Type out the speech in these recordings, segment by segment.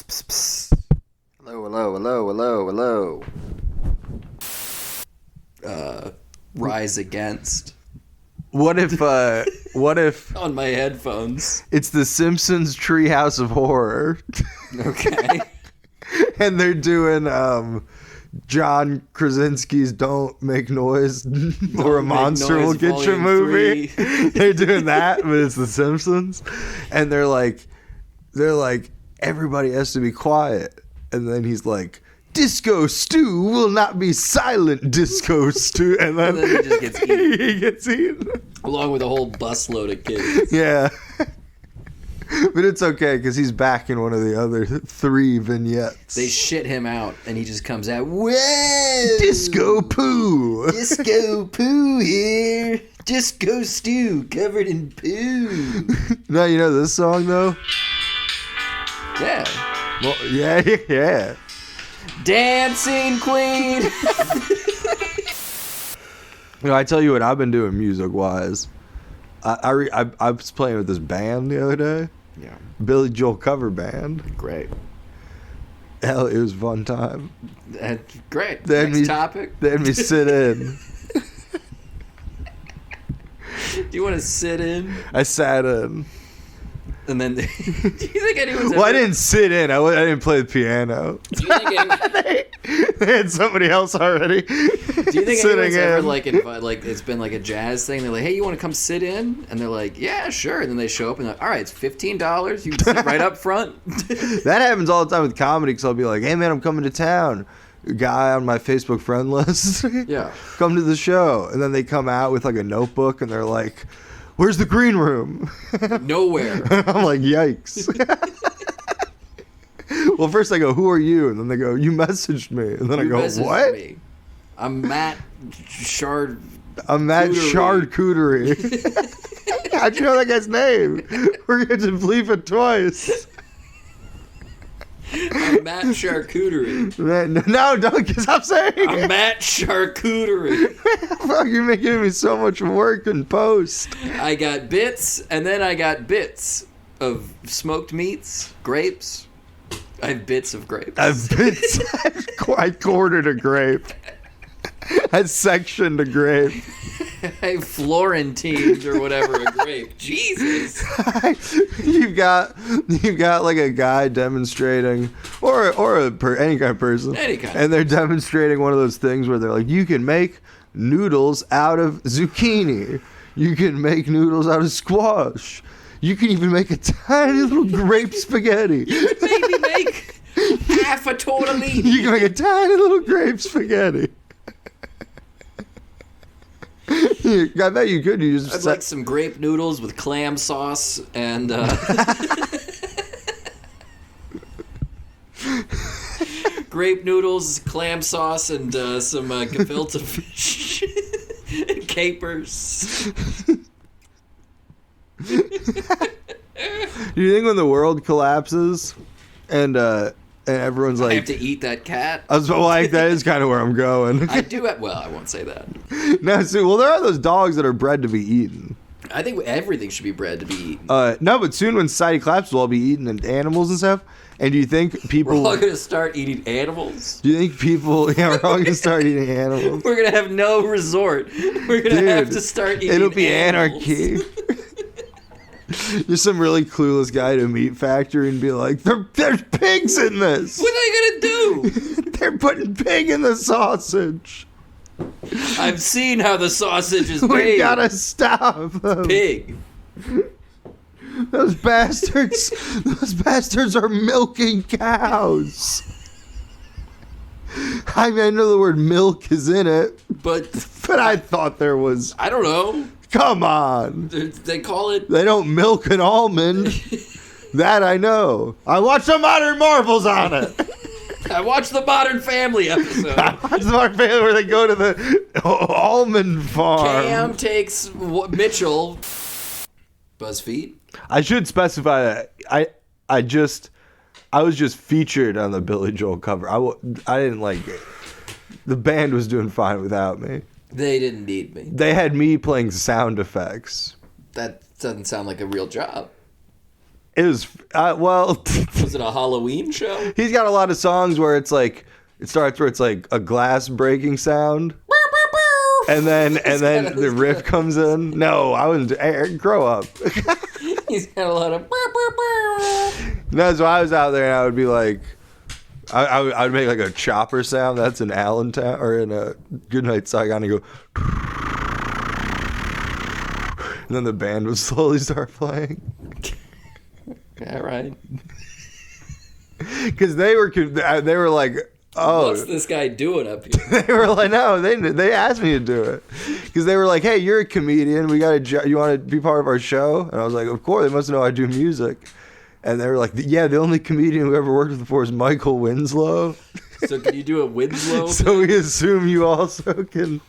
Psst, psst. Hello, hello, hello, hello. Rise Against What if on my headphones. it's the Simpsons Treehouse of Horror? Okay. And they're doing John Krasinski's Don't Make Noise or a Monster Will Get You movie. They're doing that, but it's the Simpsons. And they're like, everybody has to be quiet. And then he's like, Disco Stew will not be silent, Disco Stew. And then, he just gets eaten. He gets eaten. Along with a whole busload of kids. Yeah. But it's okay because he's back in one of the other 3 vignettes. They shit him out and he just comes out, whoa! Disco Poo! Disco Poo here! Disco Stew covered in poo! Now you know this song though? Yeah. Well, yeah. Dancing Queen! You know, I tell you what I've been doing music-wise. I was playing with this band the other day. Yeah. Billy Joel cover band. Great. Hell, it was a fun time. Great. Next Topic. They had me sit in. Do you want to sit in? I sat in. And then, do you think anyone's Well, I didn't sit in. I didn't play the piano. Do you think They had somebody else already. Do you think sitting anyone's ever in. like it's been like a jazz thing? They're like, hey, you want to come sit in? And they're like, yeah, sure. And then they show up and they're like, all right, it's $15. You can sit right up front. That happens all the time with comedy because I'll be like, hey, man, I'm coming to town. A guy on my Facebook friend list. Yeah. Come to the show. And then they come out with like a notebook and they're like, where's the green room? Nowhere. I'm like, yikes. Well, first I go, who are you? And then they go, you messaged me. And then I go, what? Me. I'm Matt Shard. I'm Matt Charcuterie. How'd you know that guy's name? We're going to bleep it twice. I'm Matt Charcuterie. No, don't stop saying it. I'm Matt Charcuterie. Fuck, you're making me so much work in post. I got bits, and then I got bits of smoked meats, grapes. I have bits of grapes. I quartered a grape. I sectioned a grape. I Florentined or whatever a grape. Jesus. You've got like a guy demonstrating, or any kind of person. Any kind. And they're demonstrating one of those things where they're like, you can make noodles out of zucchini. You can make noodles out of squash. You can even make a tiny little grape spaghetti. You can maybe make half a tortellini. You can make a tiny little grape spaghetti. I bet you could. You just I'd like some grape noodles with clam sauce and grape noodles, clam sauce, and some gefilte fish and capers. Do you think when the world collapses and everyone's like, I have to eat that cat? I was like, that is kind of where I'm going. I do. Well, I won't say that. No, see, well, there are those dogs that are bred to be eaten. I think everything should be bred to be eaten. No, but soon when society collapses, we'll all be eating animals and stuff. And do you think people... We're all going to start eating animals? Do you think people... Yeah, we're all going to start eating animals. We're going to have no resort. We're going to have to start eating It'll be animals. anarchy. There's some really clueless guy at a meat factory and be like, there's pigs in this. What are they going to do? They're putting pig in the sausage. I've seen how the sausage is made. We gotta stop them. Pig. Those bastards are milking cows. I mean, I know the word milk is in it, But I thought there was... I don't know. Come on. They call it... They don't milk an almond. That I know. I watched the Modern Marvels on it. I watched the Modern Family episode. I watched the Modern Family where they go to the almond farm. Cam takes Mitchell. BuzzFeed. I should specify that I was just featured on the Billy Joel cover. I didn't like it. The band was doing fine without me. They didn't need me. They had me playing sound effects. That doesn't sound like a real job. It was well. Was it a Halloween show? He's got a lot of songs where it's like it starts where it's like a glass breaking sound, and then the riff comes in. No, I was grow up. He's got a lot of. No, so I was out there and I would be like, I would make like a chopper sound. That's in Allentown or in a Goodnight Saigon. And go, and then the band would slowly start playing. All right. Because they were like, oh, what's this guy doing up here? They were like, no, they asked me to do it because they were like, hey, you're a comedian. We got you want to be part of our show? And I was like, of course. They must know I do music. And they were like, yeah, the only comedian who ever worked with before is Michael Winslow. So can you do a Winslow? So we assume you also can.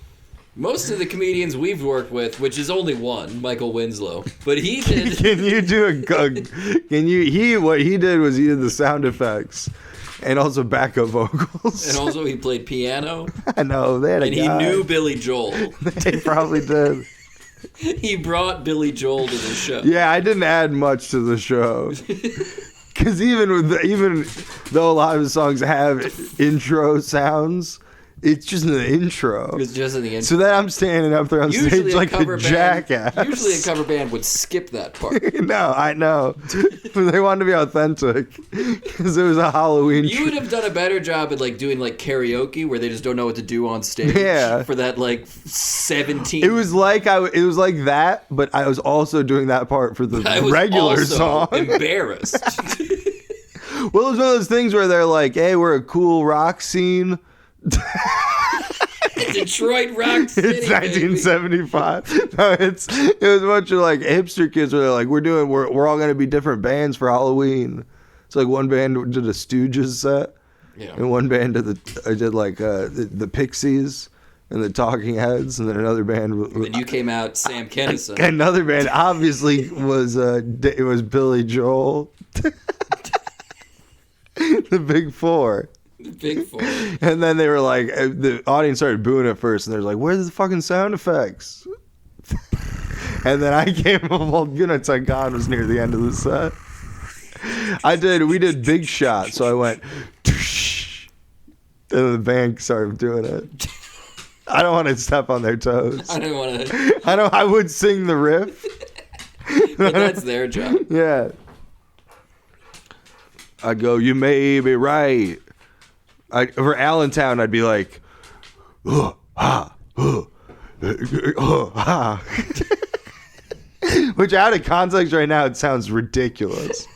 Most of the comedians we've worked with, which is only one, Michael Winslow, but he did. Can you do what he did was he did the sound effects and also backup vocals. And also he played piano. I know, they had a guy. And he knew Billy Joel. They probably did. He brought Billy Joel to the show. Yeah, I didn't add much to the show. Because even though a lot of the songs have intro sounds, it's just in the intro. It's just in the intro. So then I'm standing up there on stage like a jackass. Usually a cover band would skip that part. No, I know. They wanted to be authentic because it was a Halloween. You would have done a better job at like doing like karaoke where they just don't know what to do on stage. Yeah. For that like 17. It was like that, but I was also doing that part for the regular song. Embarrassed. Well, it was one of those things where they're like, "Hey, we're a cool rock scene." Detroit Rock City. It's 1975. No, it was a bunch of like hipster kids where they're like, we're all gonna be different bands for Halloween. It's like one band did a Stooges set, yeah, and one band did the Pixies and the Talking Heads, and then another band. And you came out Sam Kinison. Another band obviously was it was Billy Joel. The Big Four. Big Four. And then they were like, the audience started booing at first, and they were like, where's the fucking sound effects? And then I came up, well, Goodnight Saigon was near the end of the set. We did Big Shot, so I went, and the band started doing it. I don't want to step on their toes. I don't want to. I would sing the riff. But that's their job. Yeah. I'd go, you may be right. For Allentown, I'd be like, which out of context right now, it sounds ridiculous.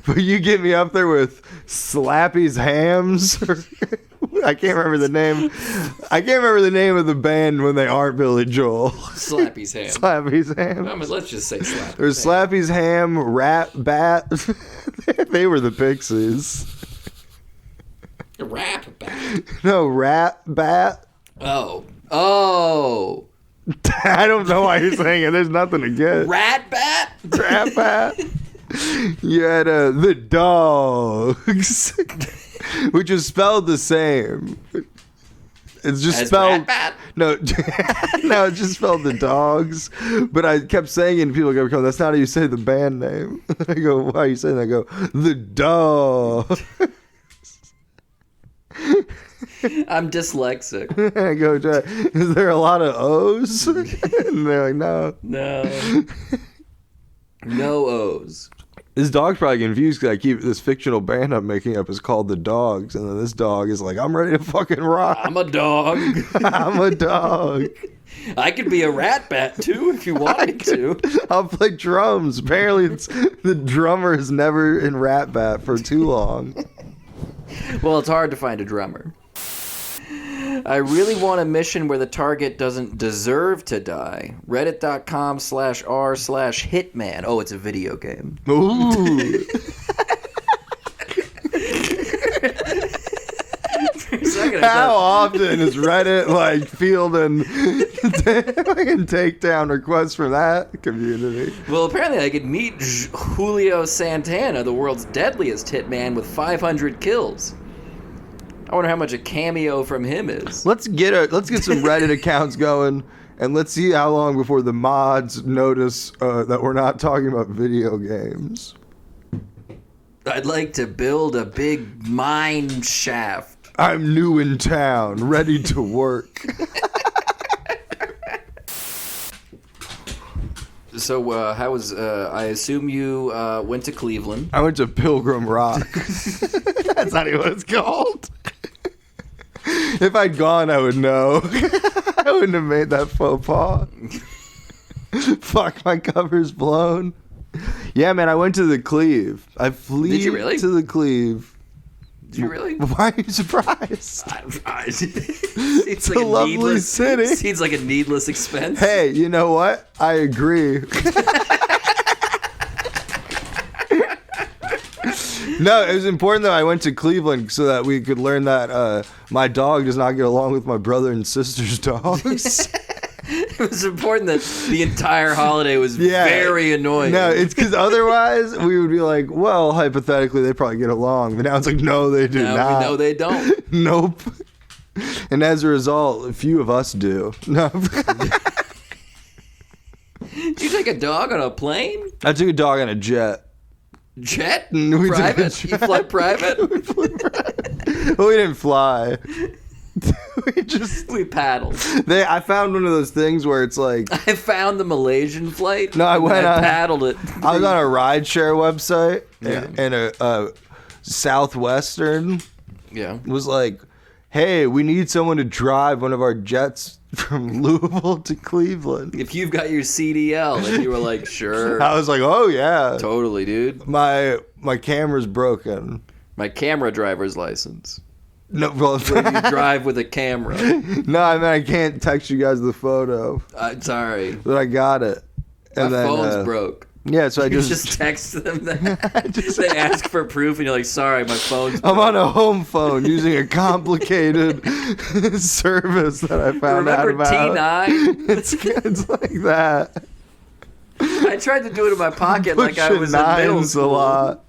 But you get me up there with Slappy's Hams. I can't remember the name. I can't remember the name of the band when they aren't Billy Joel. Slappy's Ham. Slappy's Ham. I mean, let's just say Slappy's There's Slappy's Ham, Rat Bat. They were the Pixies. Rap Bat. No, Rat Bat. Oh. I don't know why you're saying it. There's nothing to get. Rat Bat? Rat Bat. You had the Dogs, which is spelled the same. It's just As spelled. Rat Bat? No, no, it's just spelled the Dogs. But I kept saying it, and people go, "That's not how you say the band name." I go, "Why are you saying that?" I go, "The Dogs." I'm dyslexic. I go, is there a lot of O's? And they're like, no. No O's. This dog's probably confused because I keep this fictional band I'm making up is called The Dogs. And then this dog is like, I'm ready to fucking rock. I'm a dog. I'm a dog. I could be a rat bat too if you wanted to. I'll play drums. Apparently the drummer is never in Rat Bat for too long. Well, it's hard to find a drummer. I really want a mission where the target doesn't deserve to die. Reddit.com/r/hitman. Oh, it's a video game. Ooh. How often is Reddit like fielding fucking takedown requests from that community? Well, apparently I could meet Julio Santana, the world's deadliest hitman with 500 kills. I wonder how much a cameo from him is. Let's get some Reddit accounts going, and let's see how long before the mods notice that we're not talking about video games. I'd like to build a big mine shaft. I'm new in town, ready to work. So, how was, I assume you went to Cleveland. I went to Pilgrim Rock. That's not even what it's called. If I'd gone, I would know. I wouldn't have made that faux pas. Fuck, my cover's blown. Yeah, man, I went to the Cleve. I flew Did you really? to the Cleve. Did you really? Why are you surprised? It's like a lovely city. Seems like a needless expense. Hey, you know what? I agree. No, it was important that I went to Cleveland so that we could learn that my dog does not get along with my brother and sister's dogs. It was important that the entire holiday was very annoying. No, it's because otherwise we would be like, well, hypothetically, they probably get along. But now it's like, no, they do not. We know they don't. Nope. And as a result, a few of us do. No. Did you take a dog on a plane? I took a dog on a jet. Jet? We Private? You fly private? Well, we didn't fly. We paddled. I found one of those things where it's like I found the Malaysian flight. No, I paddled it. I was on a rideshare website, and a Southwestern was like, "Hey, we need someone to drive one of our jets from Louisville to Cleveland. If you've got your CDL," and you were like, "Sure." I was like, "Oh yeah, totally, dude." My camera's broken. My camera driver's license. No, well, where you drive with a camera. No, I mean I can't text you guys the photo. Sorry, but I got it. And my phone's broke. Yeah, so I just text them that. They ask for proof, and you're like, "Sorry, my phone's broke." I'm on a home phone using a complicated service that I found out about. T9? It's like that. I tried to do it in my pocket like I was in middle school. A lot.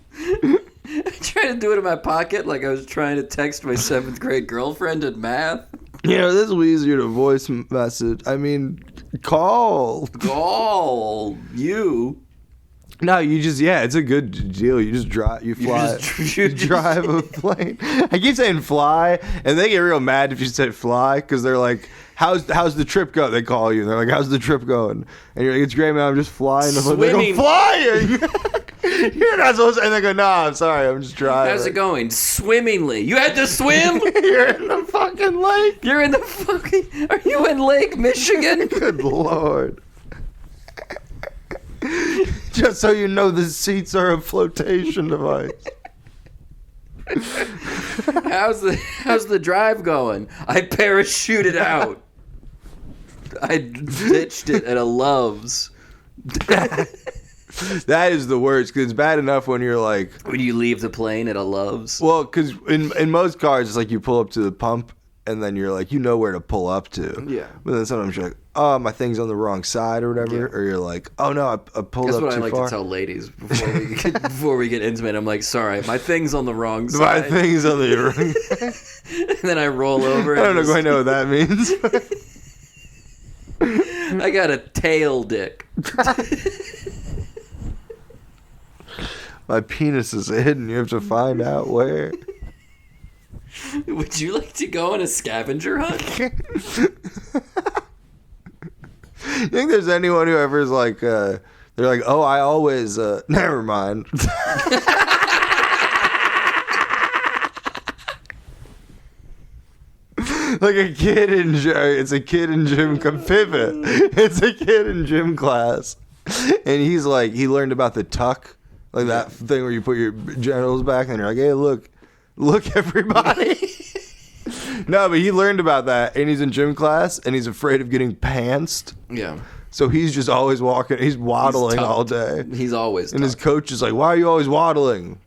I tried to do it in my pocket like I was trying to text my 7th grade girlfriend in math. You know, this is way easier to voice message. I mean, call. Call you. No, you just, it's a good deal. You just drive, you fly, you drive a plane. I keep saying fly, and they get real mad if you say fly, because they're like, how's the trip go? They call you, and they're like, how's the trip going? And you're like, it's great, man, I'm just flying. They go, flying! You're not supposed to, and they go, no, I'm sorry, I'm just driving. How's it going? Swimmingly. You had to swim? You're in the fucking lake. You're in the fucking, are you in Lake Michigan? Good Lord. Just so you know, the seats are a flotation device. How's the drive going? I parachuted out. I ditched it at a Love's. That is the worst, because it's bad enough when you're like... When you leave the plane at a Love's? Well, because in most cars, it's like you pull up to the pump, and then you're like, you know where to pull up to. Yeah. But then sometimes you're like, oh, my thing's on the wrong side or whatever. Yeah. Or you're like, oh, no, I pulled up too far. That's what I like to tell ladies before we get intimate. I'm like, sorry, my thing's on the wrong side. My thing's on the wrong side. And then I roll over. I don't quite know what that means. I got a tail dick. My penis is hidden. You have to find out where. Would you like to go on a scavenger hunt? You think there's anyone who ever is like, they're like, oh, I always, never mind. Like a kid in it's a kid in gym pivot. It's a kid in gym class, and he's like, he learned about the tuck, like that thing where you put your genitals back, and you're like, hey, look, everybody. No, but he learned about that, and he's in gym class, and he's afraid of getting pantsed. Yeah. So he's just always walking. He's waddling all day. He's always. And his coach is like, "Why are you always waddling?"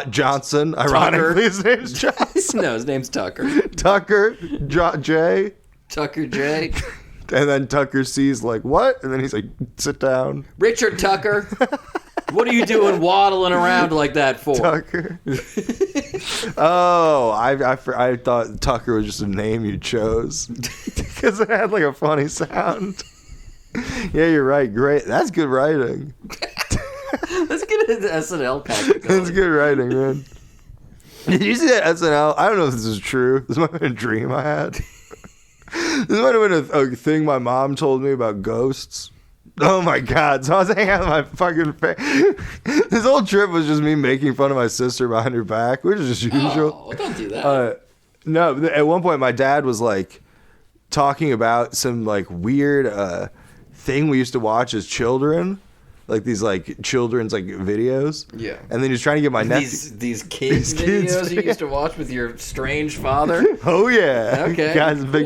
Johnson. Ironically, his name's Johnson. No, his name's Tucker. Tucker J. Tucker J. And then Tucker sees like, what? And then he's like, sit down. Richard Tucker. What are you doing waddling around like that for? Tucker. Oh, I thought Tucker was just a name you chose because it had like a funny sound. Yeah, you're right. Great. That's good writing. Let's get The SNL package. That's good writing, man. Did you see that SNL? I don't know if this is true. This might have been a dream I had. This might have been a thing my mom told me about ghosts. Oh my god. So I was hanging out with my fucking This whole trip was just me making fun of my sister behind her back, which is just usual. Oh, don't do that. No, at one point my dad was like talking about some like weird thing we used to watch as children. Like these like children's like videos. Yeah. And then he was trying to get my nephew these kids videos you used to watch with your strange father. Oh yeah. Okay. Guys with big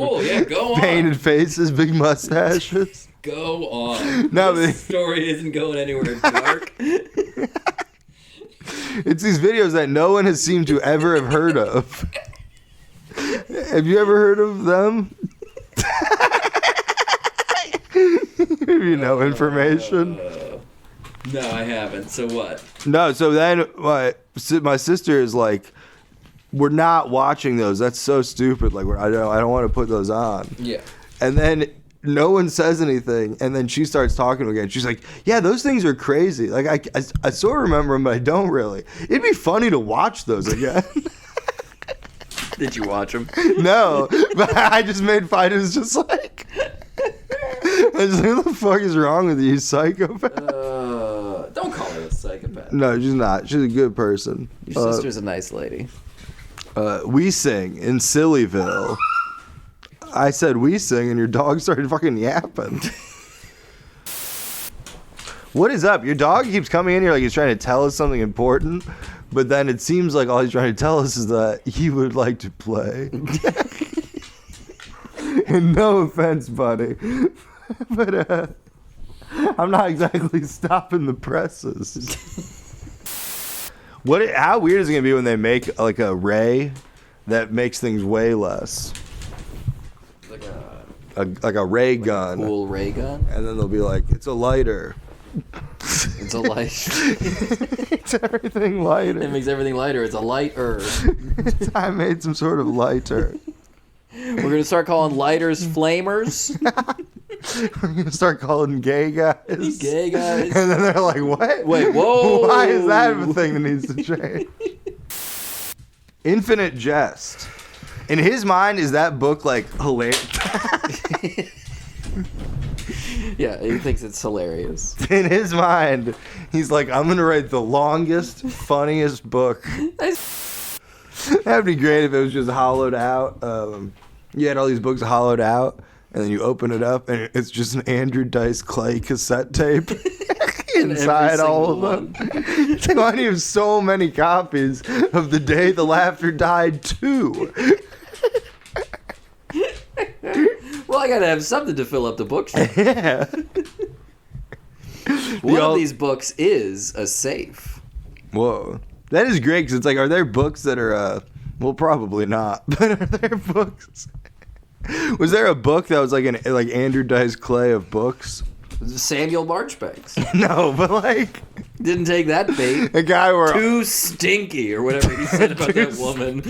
go on. painted faces, big mustaches. Go on. No, this story isn't going anywhere dark. It's these videos that no one has seemed to ever have heard of. Have you ever heard of them? You know information. No, I haven't. So what? No, so then my sister is like, we're not watching those. That's so stupid. Like I don't want to put those on. Yeah. And then no one says anything, and then she starts talking again. She's like, yeah, those things are crazy. Like I sort of remember them, but I don't really. It'd be funny to watch those again. Did you watch them? No, but I just made fun. It was just like, I was like, what the fuck is wrong with you, psychopath? Don't call her a psychopath. No, she's not. She's a good person. Your sister's a nice lady. We sing in Sillyville. I said we sing, and your dog started fucking yapping. What is up? Your dog keeps coming in here like he's trying to tell us something important, but then it seems like all he's trying to tell us is that he would like to play. And no offense, buddy, but I'm not exactly stopping the presses. How weird is it gonna be when they make like a ray that makes things way less? Like a ray gun. Cool ray gun? And then they'll be like, it's a lighter. It's a light. It's everything lighter. It makes everything lighter. It's a lighter. I made some sort of lighter. We're going to start calling lighters flamers. We're going to start calling gay guys. Gay guys. And then they're like, what? Wait, whoa. Why is that a thing that needs to change? Infinite Jest. In his mind, is that book like hilarious? Yeah, he thinks it's hilarious. In his mind, he's like, I'm going to write the longest, funniest book. That'd be great if it was just hollowed out. You had all these books hollowed out, and then you open it up, and it's just an Andrew Dice Clay cassette tape inside all of them. So why do you have so many copies of The Day the Laughter Died 2? Well, I gotta have something to fill up the bookshelf. Yeah. One of these books is a safe. Whoa. That is great, because it's like, are there books that are, well, probably not, but are there books? Was there a book that was like like Andrew Dice Clay of books? Samuel Marchbanks. No, but like... Didn't take that bait. A guy where... Too stinky, or whatever he said about that woman.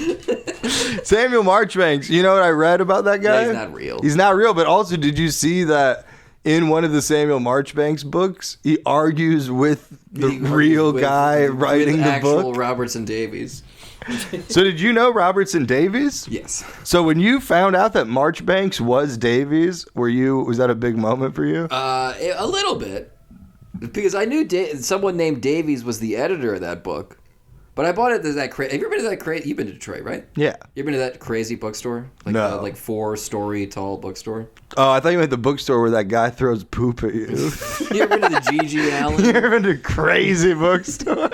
Samuel Marchbanks, you know what I read about that guy? Yeah, he's not real. He's not real, but also, did you see that in one of the Samuel Marchbanks books, he argues with the real guy writing the book? Actual Robertson Davies. So did you know Robertson Davies? Yes. So when you found out that Marchbanks was Davies, was that a big moment for you? A little bit. Because I knew someone named Davies was the editor of that book. But I bought it at that crazy... Have you ever been to that crazy... You've been to Detroit, right? Yeah. You ever been to that crazy bookstore? Like no. Like 4-story tall bookstore? Oh, I thought you meant the bookstore where that guy throws poop at you. You ever been to the G.G. Allen? You ever been to crazy bookstore?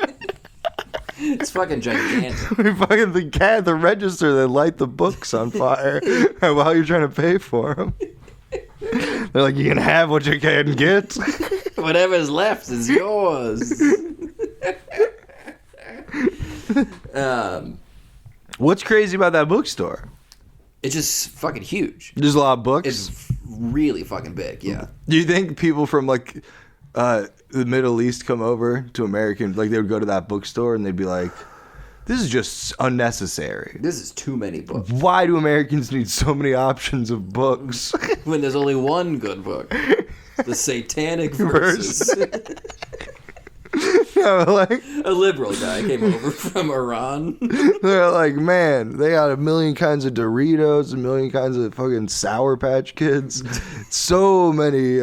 It's fucking gigantic. The register, they light the books on fire while you're trying to pay for them. They're like, you can have what you can get. Whatever's left is yours. What's crazy about that bookstore? It's just fucking huge. There's a lot of books? It's really fucking big, yeah. Do you think people from like the Middle East come over to American, like they would go to that bookstore and they'd be like, this is just unnecessary. This is too many books. Why do Americans need so many options of books? When there's only one good book. The Satanic Verses. No, No, like a liberal guy came over from Iran. they're like, man, they got a million kinds of Doritos, a million kinds of fucking Sour Patch Kids, so many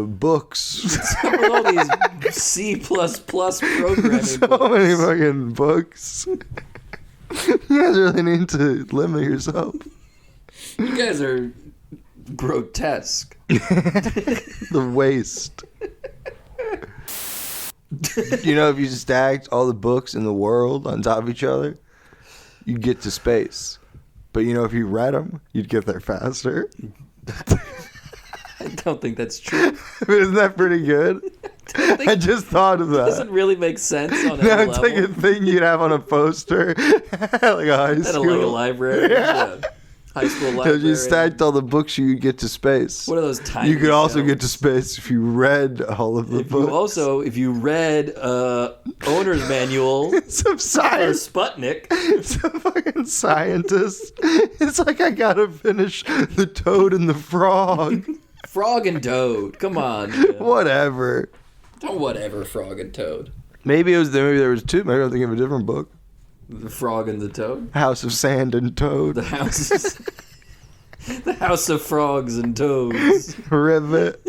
books, With all these C++ programming so books. many fucking books. You guys really need to limit yourself. You guys are grotesque. The waste. You know, if you stacked all the books in the world on top of each other, you'd get to space. But you know, if you read them, you'd get there faster. I don't think that's true. Isn't that pretty good? I just thought of that. It doesn't really make sense on any No, level. it's like a thing you'd have on a poster, like a high At school. like a library. Yeah. High school library. If you stacked all the books, you'd get to space. What are those tiny You could also shelves? get to space if you read all of the books. If you read owner's manual Some for science. Sputnik. Some fucking scientist. It's like I gotta finish the Toad and the Frog. Frog and Toad. Come on. Man. Whatever. Don't whatever, Frog and Toad. Maybe there was two. Maybe I'm thinking of a different book. The Frog and the Toad? House of Sand and Toad. The House of Frogs and Toads. Rivet.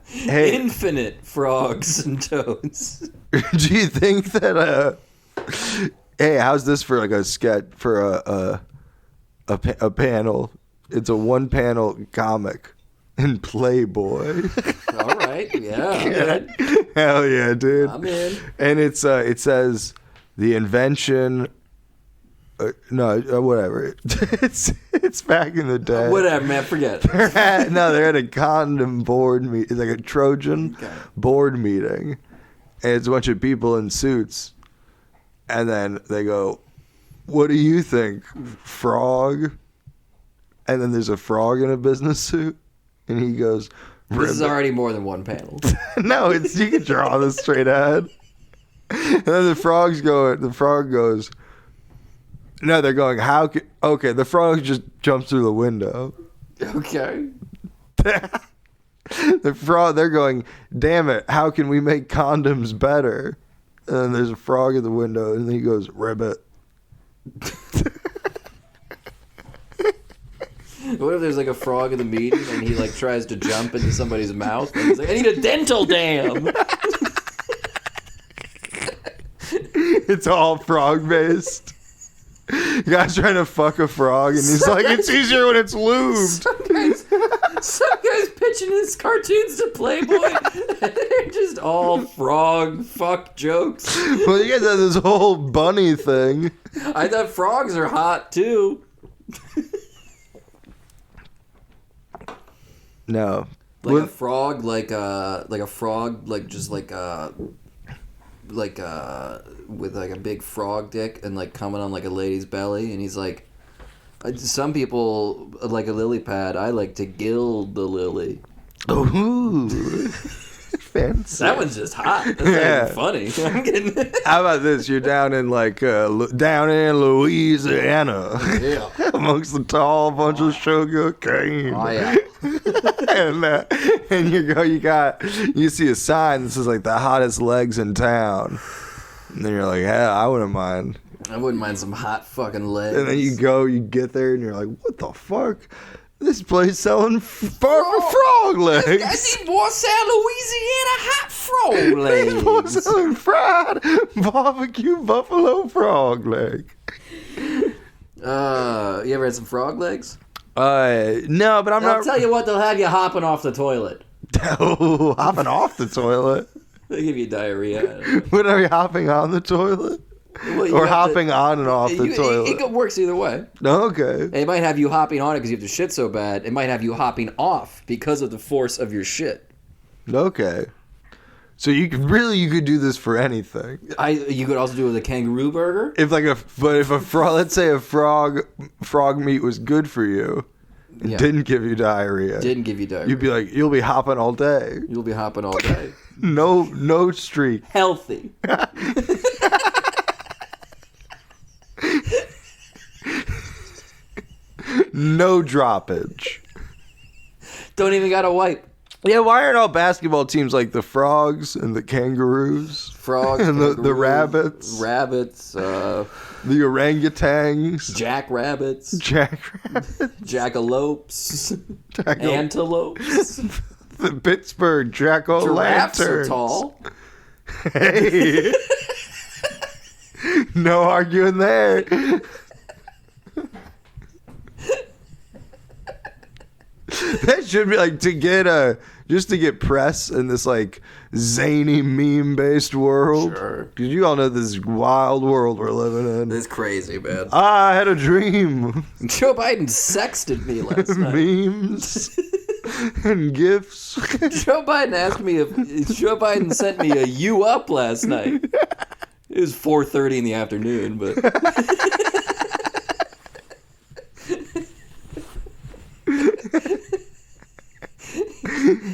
Hey. Infinite frogs and toads. Do you think that hey, how's this for like a sketch for a panel? It's a one panel comic in Playboy. All right, yeah. I'm in. Hell yeah, dude. I'm in. And it says the invention whatever. It's back in the day. Whatever, man, forget it. They're at a condom board meet. It's like a Trojan board meeting, and it's a bunch of people in suits, and then they go, "What do you think, frog?" And then there's a frog in a business suit, and he goes, This is already more than one panel. "No, it's you can draw this straight ahead." And then the frog goes, "No, they're going, how can..." Okay, the frog just jumps through the window. Okay. They're going, "Damn it, how can we make condoms better?" And then there's a frog at the window, and then he goes, "Ribbit." What if there's like a frog in the meeting and he like tries to jump into somebody's mouth and he's like, "I need a dental dam." It's all frog based. Guy's trying to fuck a frog, and he's like, "It's easier when it's lubed." Some guy's pitching his cartoons to Playboy, and they're just all frog fuck jokes. Well, you guys have this whole bunny thing. I thought frogs are hot too. No. Like a frog, like a frog, with like a big frog dick and like coming on like a lady's belly, and he's like, some people like a lily pad. I like to gild the lily. Ooh. Fancy. That one's just hot. That's not even funny. I'm getting. How about this? You're down in down in Louisiana, Yeah. amongst the tall bunch of sugar cane. Oh yeah. and you see a sign that says like the hottest legs in town, and then you're like, "Hell, I wouldn't mind." I wouldn't mind some hot fucking legs. And then you get there, and you're like, "What the fuck? This place selling frog legs." I see more South Louisiana hot frog legs. People selling fried barbecue buffalo frog leg. You ever had some frog legs? No, but I'm I'll not. tell you what, they'll have you hopping off the toilet. Oh, hopping off the toilet. They give you diarrhea. What are you hopping on the toilet? Well, you Or have hopping on and off the toilet? It works either way. Okay. It might have you hopping on it because you have to shit so bad. It might have you hopping off because of the force of your shit. Okay. So you could do this for anything. You could also do it with a kangaroo burger. If a frog, let's say a frog meat was good for you, it didn't give you diarrhea. Didn't give you diarrhea. You'd be like, you'll be hopping all day. You'll be hopping all day. No streak. Healthy. No droppage. Don't even gotta wipe. Yeah, why aren't all basketball teams like the frogs and the kangaroos? Frogs and the rabbits. Rabbits. The orangutans. Jackrabbits. Jackalopes. Antelopes. The Pittsburgh jack-o'-lanterns. Giraffes are tall. Hey. No arguing there. That should be like to get press in this like zany meme based world. Sure. Because you all know this wild world we're living in. It's crazy, man. I had a dream. Joe Biden sexted me last night. Memes and gifs. Joe Biden sent me a "you up" last night. It was 4:30 in the afternoon, but.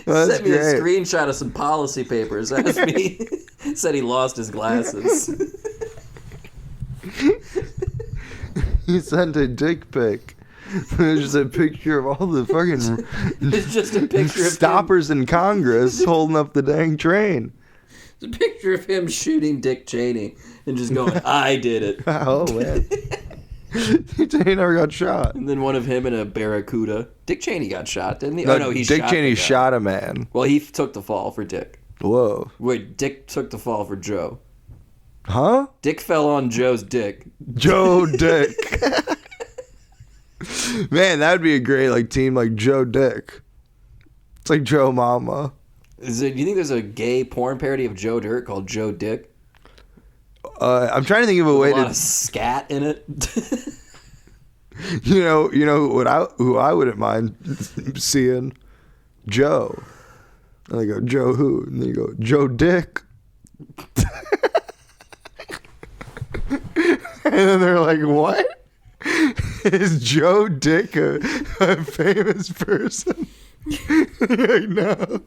Sent me a screenshot of some policy papers. Asked me, said he lost his glasses. He sent a dick pic. There's just a picture of all the fucking it's just a picture of stoppers in Congress holding up the dang train. It's a picture of him shooting Dick Cheney and just going, I did it. Oh, man. Dick Cheney never got shot. And then one of him in a Barracuda. Dick Cheney got shot, didn't he? Dick Cheney shot a man. Well, he took the fall for Dick. Whoa. Wait, Dick took the fall for Joe. Huh? Dick fell on Joe's dick. Joe Dick. Man, that would be a great like team like Joe Dick. It's like Joe Mama. Do you think there's a gay porn parody of Joe Dirt called Joe Dick? I'm trying to think of a way a lot of scat in it. You know who I wouldn't mind seeing? Joe. And they go, Joe who? And then you go, Joe Dick. And then they're like, what? Is Joe Dick a famous person? Like, no.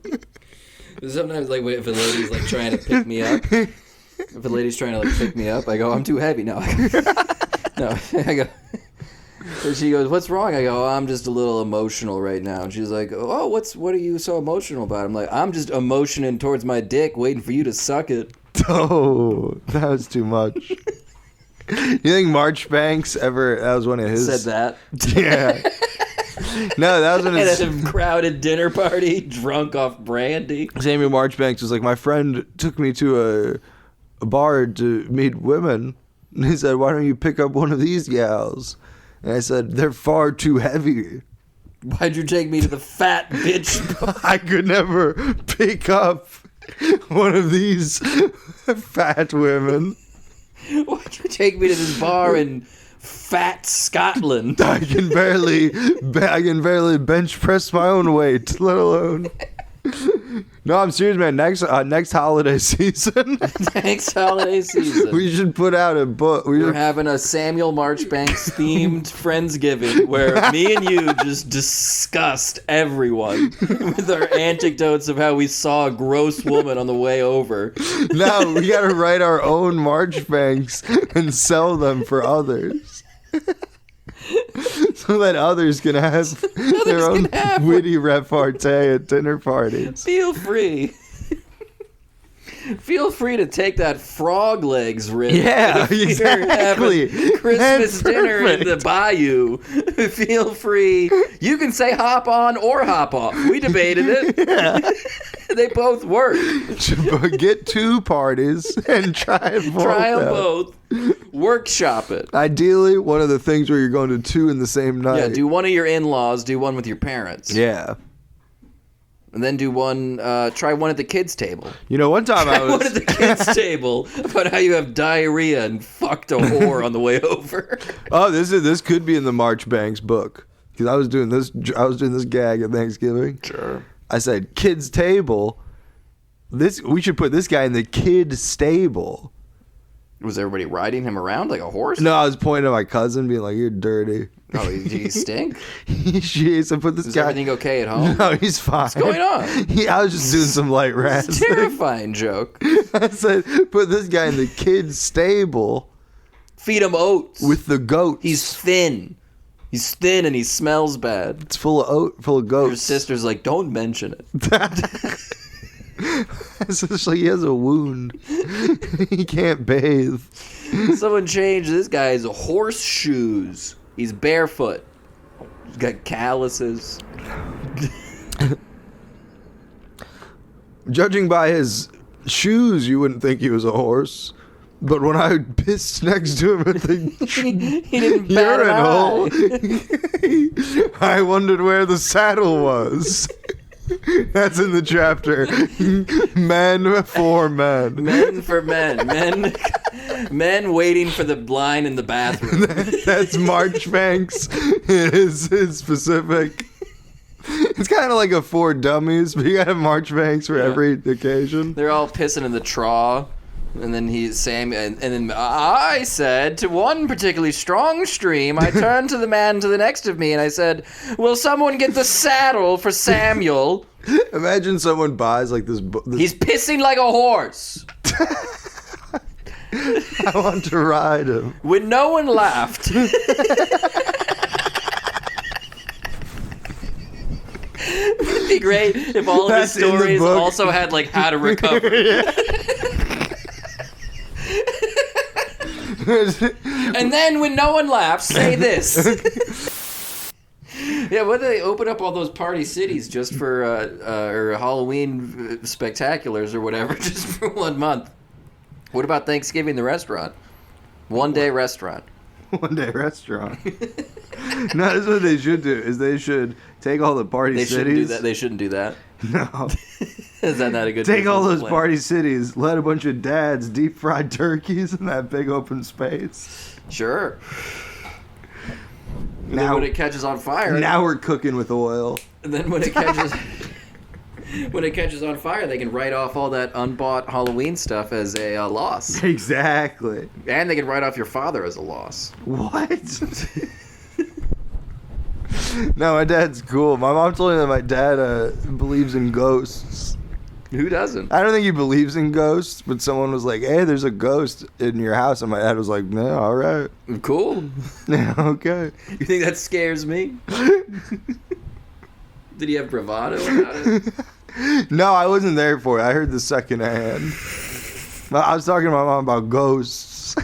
Sometimes, like, if a lady's like trying to pick me up, I go, I'm too heavy. No, I go. And she goes, what's wrong? I go, I'm just a little emotional right now. And she's like, oh, what are you so emotional about? I'm like, I'm just emotioning towards my dick, waiting for you to suck it. Oh, that was too much. You think Marchbanks that was one of his? Said that? Yeah. No, that was when at a crowded dinner party, drunk off brandy. Samuel Marchbanks was like, my friend took me to a bar to meet women. And he said, why don't you pick up one of these gals? And I said, they're far too heavy. Why'd you take me to the fat bitch bar? I could never pick up one of these fat women. Why'd you take me to this bar in fat Scotland? I can barely bench press my own weight, let alone. No, I'm serious, man. Next holiday season. Next holiday season. We should put out a book. We're having a Samuel Marchbanks themed Friendsgiving where me and you just disgust everyone with our anecdotes of how we saw a gross woman on the way over. No, we gotta write our own Marchbanks and sell them for others. So that others can have their own witty repartee at dinner parties. Feel free to take that frog legs rib. Yeah, exactly. Christmas dinner in the bayou. Feel free. You can say hop on or hop off. We debated it. Yeah. They both work. Get two parties and try them both. Workshop it. Ideally, one of the things where you're going to two in the same night. Yeah, do one of your in-laws, do one with your parents. Yeah. And then do one, try one at the kids' table. You know, one time I was... one at the kids' table about how you have diarrhea and fucked a whore on the way over. Oh, this could be in the Marchbanks book. Because I was doing this gag at Thanksgiving. Sure. I said, kids' table. We should put this guy in the kid stable. Was everybody riding him around like a horse? No, I was pointing at my cousin, being like, "You're dirty." Oh, did he stink? She said, "Put this Is guy." Everything okay at home? No, he's fine. What's going on? I was just doing some light rats. It's a terrifying joke. I said, "Put this guy in the kid's stable. Feed him oats with the goats. He's thin. He's thin and he smells bad. It's full of goats. Your sister's like, don't mention it. Especially he has a wound. He can't bathe. Someone changed this guy's horseshoes. He's barefoot. He's got calluses. Judging by his shoes, you wouldn't think he was a horse. But when I pissed next to him at the he didn't bat urinal, I wondered where the saddle was. That's in the chapter. Men for men. Men for men. Men waiting for the line in the bathroom. That's marchbanks. It is specific. It's kind of like a for dummies, but you gotta have marchbanks for every occasion. They're all pissing in the trough. And then and then I said to one particularly strong stream, I turned to the man to the next of me and I said, will someone get the saddle for Samuel? Imagine someone buys like this. He's pissing like a horse. I want to ride him. When no one laughed. It'd be great if all of his stories also had like how to recover. And then when no one laughs, say this. Yeah, what do they open up all those party cities just for or Halloween spectaculars or whatever, just for 1 month? What about Thanksgiving, the restaurant? One day restaurant. No, that's what they should do. Is they should take all the party cities. They shouldn't do that. No. Is that not a good? Take all those plan? party cities. Let a bunch of dads deep fried turkeys in that big open space. Sure. Now when it catches on fire. Now we're cooking with oil. And then when it catches. When it catches on fire, they can write off all that unbought Halloween stuff as a loss. Exactly. And they can write off your father as a loss. What? No, my dad's cool. My mom told me that my dad believes in ghosts. Who doesn't? I don't think he believes in ghosts, but someone was like, hey, there's a ghost in your house. And my dad was like, no, all right. Cool. Yeah, okay. You think that scares me? Did he have bravado about it? No, I wasn't there for it. I heard the second hand. I was talking to my mom about ghosts.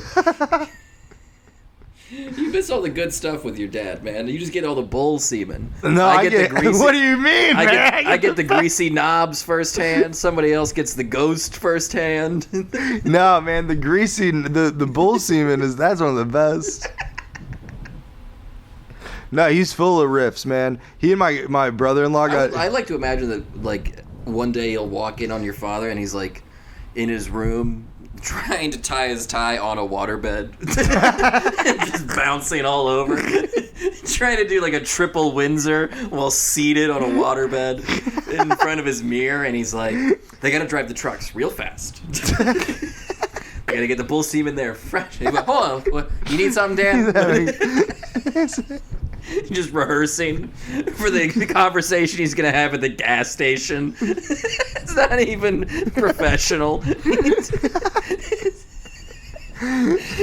You miss all the good stuff with your dad, man. You just get all the bull semen. No, I get the greasy, what do you mean, man? I get the greasy knobs firsthand. Somebody else gets the ghost firsthand. No, man, the greasy, the bull semen that's one of the best. No, he's full of riffs, man. He and my brother-in-law got... I like to imagine that, like, one day you'll walk in on your father and he's, like, in his room trying to tie his tie on a waterbed. Just bouncing all over. Trying to do, like, a triple Windsor while seated on a waterbed in front of his mirror. And he's like, they gotta drive the trucks real fast. I gotta get the bull semen there fresh. He's like, hold on, you need something, Dan? Just rehearsing for the conversation he's gonna have at the gas station. It's not even professional.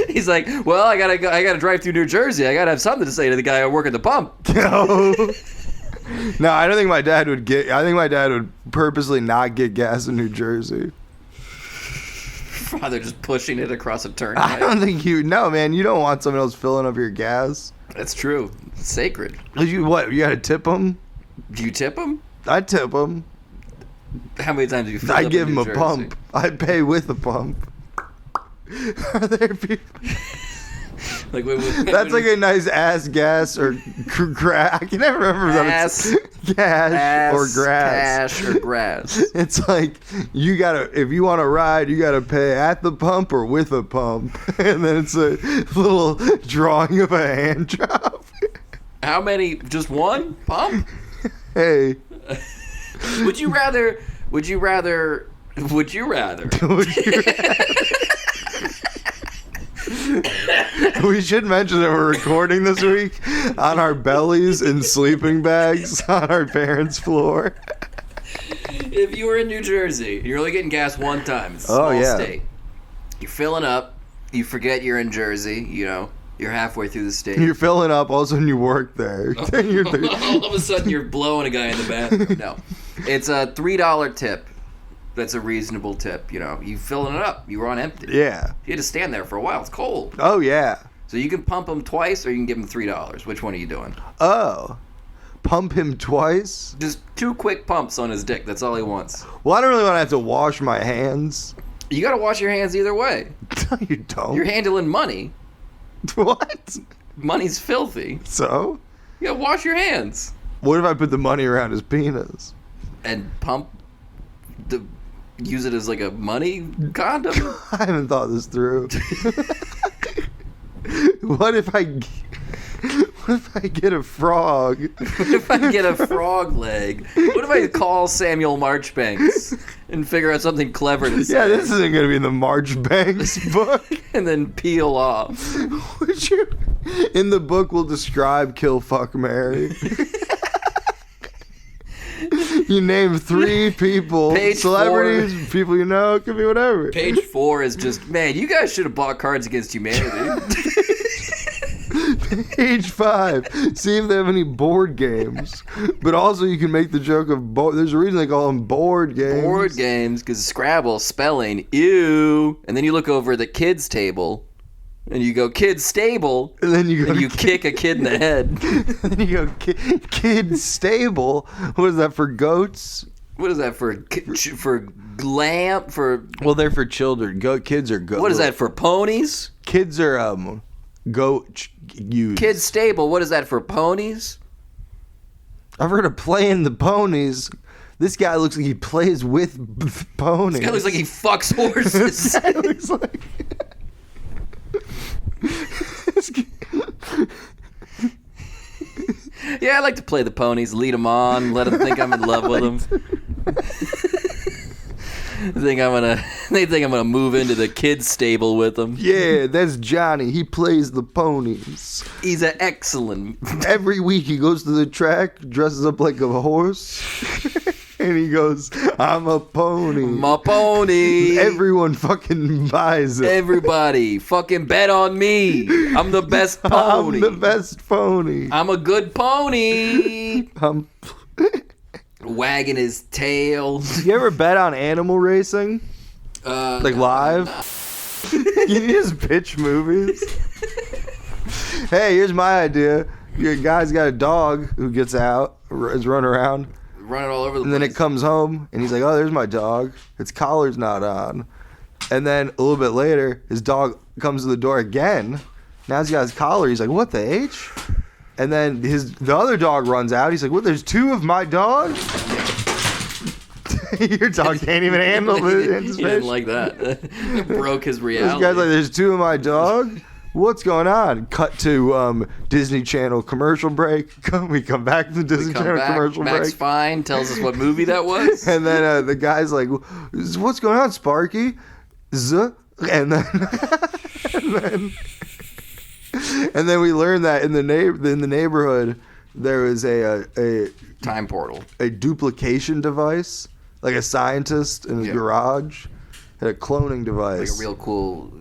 He's like, well, I gotta drive through New Jersey. I gotta have something to say to the guy I work at the pump. No, I don't think my dad would I think my dad would purposely not get gas in New Jersey. Father just pushing it across a turnpike. I don't think no, man, you don't want someone else filling up your gas. That's true. It's sacred. You gotta tip them? Do you tip them? I tip them. How many times do you fill I up give in them New a Jersey? pump. I pay with a pump. Are there people? Like that's like a nice ass gas or crack. I can never remember that. Gas or grass. Cash or grass. It's like if you want to ride, you gotta pay at the pump or with a pump, and then it's a little drawing of a hand job. How many? Just one pump? Hey. Would you rather? We should mention that we're recording this week on our bellies in sleeping bags on our parents' floor. If you were in New Jersey, you're only getting gas one time. It's a small state. You're filling up. You forget you're in Jersey, You're halfway through the stage. You're filling up. All of a sudden, you work there. All of a sudden, you're blowing a guy in the bathroom. No. It's a $3 tip. That's a reasonable tip, you know. You filling it up. You were on empty. Yeah. You had to stand there for a while. It's cold. Oh, yeah. So you can pump him twice or you can give him $3. Which one are you doing? Oh. Pump him twice? Just 2 quick pumps on his dick. That's all he wants. Well, I don't really want to have to wash my hands. You got to wash your hands either way. No, you don't. You're handling money. What? Money's filthy. So? You got to wash your hands. What if I put the money around his penis? And use it as like a money condom? I haven't thought this through. What if I get a frog? What if I get a frog leg? What if I call Samuel Marchbanks and figure out something clever to say? Yeah, this isn't going to be in the Marchbanks book. And then peel off. Would you? In the book, we'll describe Kill, Fuck, Marry. You name 3 people, Page celebrities, 4. people you know, it could be whatever. Page 4 is just, man, you guys should have bought Cards Against Humanity. Page 5, see if they have any board games. But also you can make the joke of, there's a reason they call them board games. Board games, because Scrabble, spelling, ew. And then you look over at the kids' table, and you go, kids stable. And then you go, and you kick a kid in the head. And then you go, kid stable. What is that, for goats? What is that for glam? For Well, they're for children. Kids are goats. what is that for ponies? Kids are goat use. Kids stable. What is that for ponies? I've heard of playing the ponies. This guy looks like he plays with ponies. This guy looks like he fucks horses. This guy looks like. Yeah, I like to play the ponies, lead them on, let them think I'm in love with them. They think I'm gonna move into the kids' stable with them. Yeah, that's Johnny. He plays the ponies. He's an excellent. Every week he goes to the track, dresses up like a horse, and he goes, "I'm a pony." My pony. Everyone fucking buys it. Everybody, fucking bet on me. I'm the best pony. I'm the best pony. I'm a good pony. I'm Wagging his tail. You ever bet on animal racing? Like live? You just pitch movies? Hey, here's my idea. Your guy's got a dog who gets out, is running around. Running all over the And place. then it comes home, and he's like, oh, there's my dog. Its collar's not on. And then a little bit later, his dog comes to the door again. Now he's got his collar. He's like, what the H? And then the other dog runs out. He's like, what, there's 2 of my dogs? Your dog can't even handle the He didn't like that. It broke his reality. This guy's like, there's 2 of my dog? What's going on? Cut to Disney Channel commercial break. We come back to the Disney Channel commercial Max break. Fine tells us what movie that was. And then the guy's like, what's going on, Sparky? And then we learned that in the neighborhood there was a Time portal. a duplication device, like a scientist in his garage had a cloning device, Like a real cool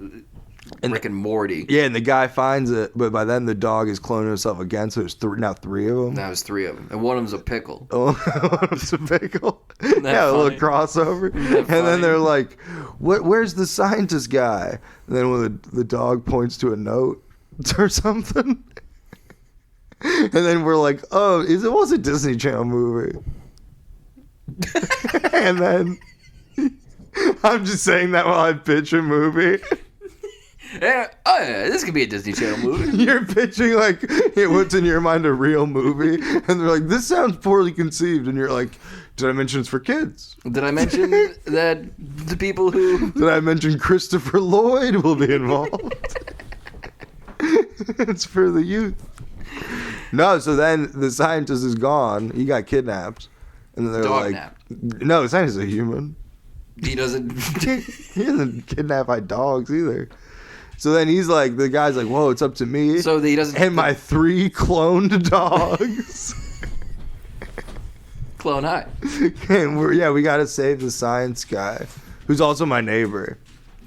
Rick and Morty. Yeah, and the guy finds it, but by then the dog is cloning himself again, so there's now 3 of them. That was 3 of them, and one of them's a pickle. Oh, it's a pickle. Isn't that Yeah, a little funny? crossover. And then they're like, "Where's the scientist guy?" And then when the dog points to a note or something, and then we're like, "Oh, it was a Disney Channel movie." And then I'm just saying that while I pitch a movie. Yeah, oh yeah, this could be a Disney Channel movie. You're pitching like, hey, what's in your mind a real movie? And they're like, this sounds poorly conceived. And you're like, did I mention it's for kids? Did I mention that the people who... Did I mention Christopher Lloyd will be involved? It's for the youth. No, so then the scientist is gone. He got kidnapped. And then they're Dog like, nap. no, the scientist is a human. He doesn't... He doesn't kidnap my dogs either. So then he's like, the guy's like, whoa, it's up to me. So he doesn't... And my 3 cloned dogs. Clone High. And we got to save the science guy, who's also my neighbor.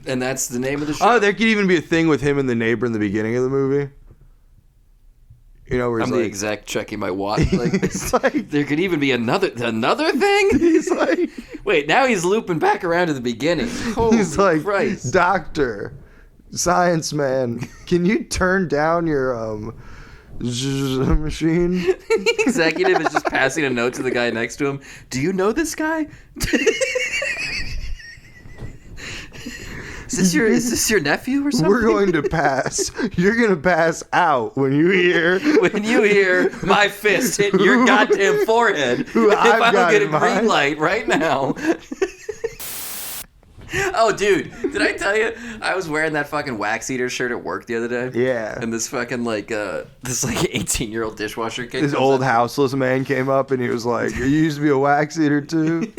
And that's the name of the show. Oh, there could even be a thing with him and the neighbor in the beginning of the movie. You know, where he's I'm like, the exact checking my watch. Like, he's like, there could even be another thing. he's like, Wait, now he's looping back around to the beginning. Holy he's like, Christ. doctor, science man, can you turn down your machine? The executive is just passing a note to the guy next to him. Do you know this guy? Is this your nephew or something? We're going to pass. You're going to pass out when you hear my fist hit your goddamn forehead. Who if I've I don't got get a in green mind. light right now. Oh, dude, did I tell you I was wearing that fucking wax eater shirt at work the other day? Yeah. And this fucking this 18-year-old dishwasher kid. This old houseless man came up and he was like, you used to be a wax eater too?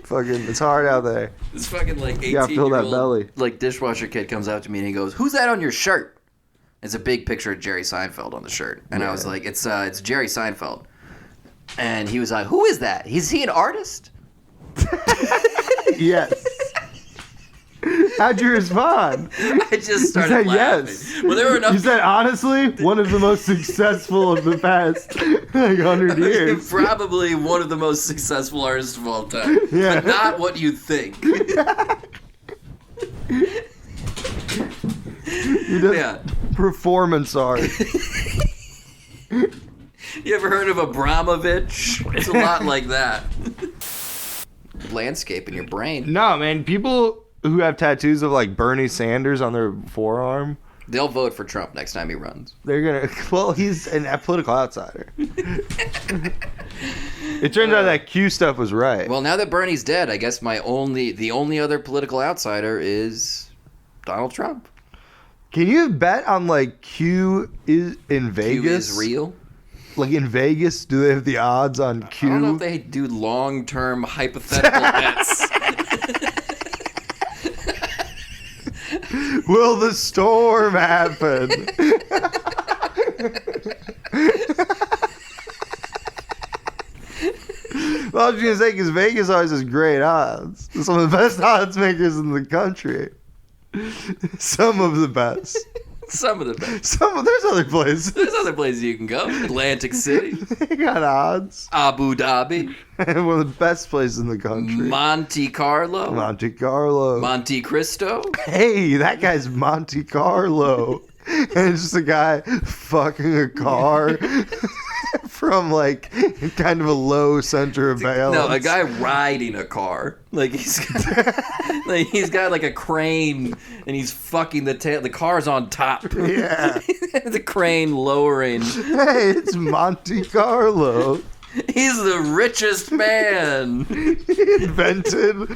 Fucking, it's hard out there. This fucking 18-year-old fill that belly. Dishwasher kid comes out to me and he goes, "Who's that on your shirt?" It's a big picture of Jerry Seinfeld on the shirt. And I was like, it's Jerry Seinfeld. And he was like, "Who is that? Is he an artist?" Yes. How'd you respond? I just started laughing. Yes. Well, there were enough. You said, honestly, one of the most successful of the past 100 years. Probably one of the most successful artists of all time. Yeah. But not what you think. He does performance art. You ever heard of Abramovich? It's a lot like that. Landscape in your brain. No, man, people who have tattoos of like Bernie Sanders on their forearm, they'll vote for Trump next time he runs. they're gonna. Well, he's a political outsider. It turns out that Q stuff was right. Well, now that Bernie's dead, I guess the only other political outsider is Donald Trump. Can you bet on like Q is in Vegas? Q is real. Like in Vegas, do they have the odds on Q? I don't know if they do long-term hypothetical bets. Will the storm happen? Well, I was going to say, because Vegas always has great odds. Some of the best odds makers in the country. Some of the best. Some of the best. There's other places. There's other places you can go. Atlantic City. They got odds. Abu Dhabi. One of the best places in the country. Monte Carlo. Monte Carlo. Monte Cristo. Hey, that guy's Monte Carlo. And it's just a guy fucking a car from like kind of a low center of balance. No, a guy riding a car. Like he's got like a crane and he's fucking the tail. The car's on top. Yeah. The crane lowering. Hey, it's Monte Carlo. He's the richest man. He invented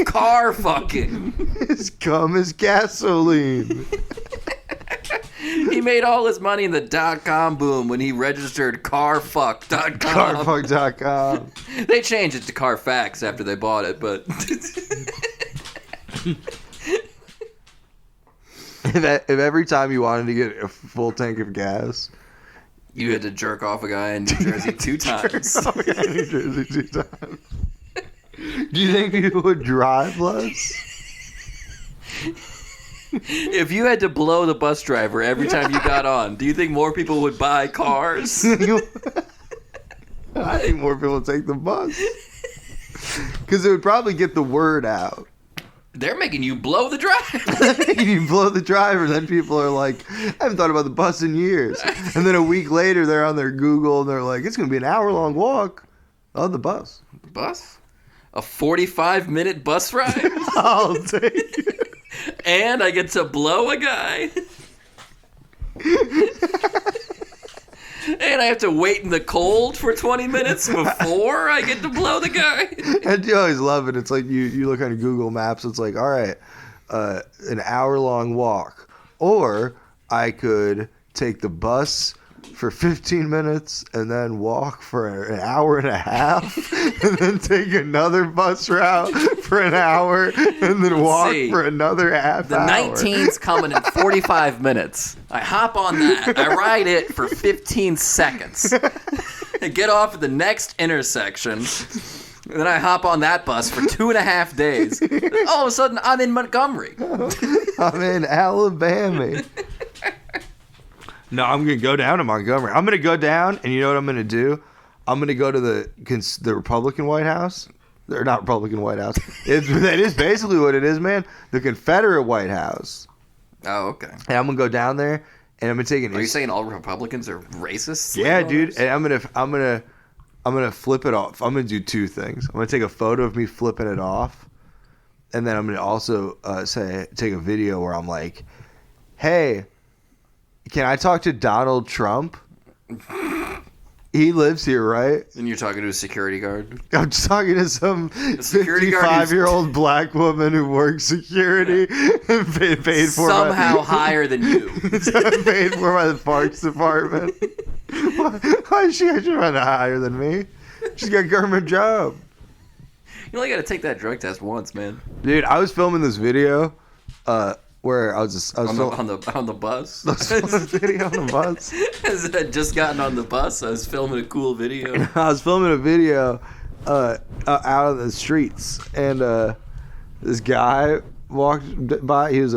car fucking. His cum is gasoline. He made all his money in the .com boom when he registered carfuck.com. Carfuck.com. They changed it to Carfax after they bought it, but if every time you wanted to get a full tank of gas, you had to jerk off a guy in New Jersey 2 times. Jerk off a guy in New Jersey 2 times. Do you think people would drive less? If you had to blow the bus driver every time you got on, do you think more people would buy cars? I think more people would take the bus. Because it would probably get the word out. They're making you blow the driver. You blow the driver, then people are like, I haven't thought about the bus in years. And then a week later, they're on their Google, and they're like, it's going to be an hour-long walk on the bus. Bus? A 45-minute bus ride? I'll take it. And I get to blow a guy. And I have to wait in the cold for 20 minutes before I get to blow the guy. And you always love it. It's like you look on Google Maps. It's like, all right, an hour-long walk. Or I could take the bus for 15 minutes and then walk for an hour and a half and then take another bus route for an hour and then walk for another half hour. The 19's coming in 45 minutes. I hop on that. I ride it for 15 seconds. I get off at the next intersection. And then I hop on that bus for 2.5 days. All of a sudden, I'm in Montgomery. I'm in Alabama. No, I'm going to go down to Montgomery. I'm going to go down, and you know what I'm going to do? I'm going to go to the Republican White House. Or not Republican White House. That is basically what it is, man. The Confederate White House. Oh, okay. And I'm going to go down there, and I'm going to take an... Are you saying all Republicans are racist? Yeah, dude. And I'm gonna flip it off. I'm gonna do two things. I'm gonna take a photo of me flipping it off, and then I'm gonna also take a video where I'm like, "Hey, can I talk to Donald Trump? He lives here, right?" And you're talking to a security guard? I'm just talking to some 55-year-old black woman who works security and paid for somehow higher than you. Paid for by the Parks Department. Why is she actually running higher than me? She's got a government job. You only got to take that drug test once, man. Dude, I was filming this video where I was on the bus. I was filming a video on the bus. As I had just gotten on the bus, I was filming a cool video. I was filming a video out on the streets, and this guy walked by. I was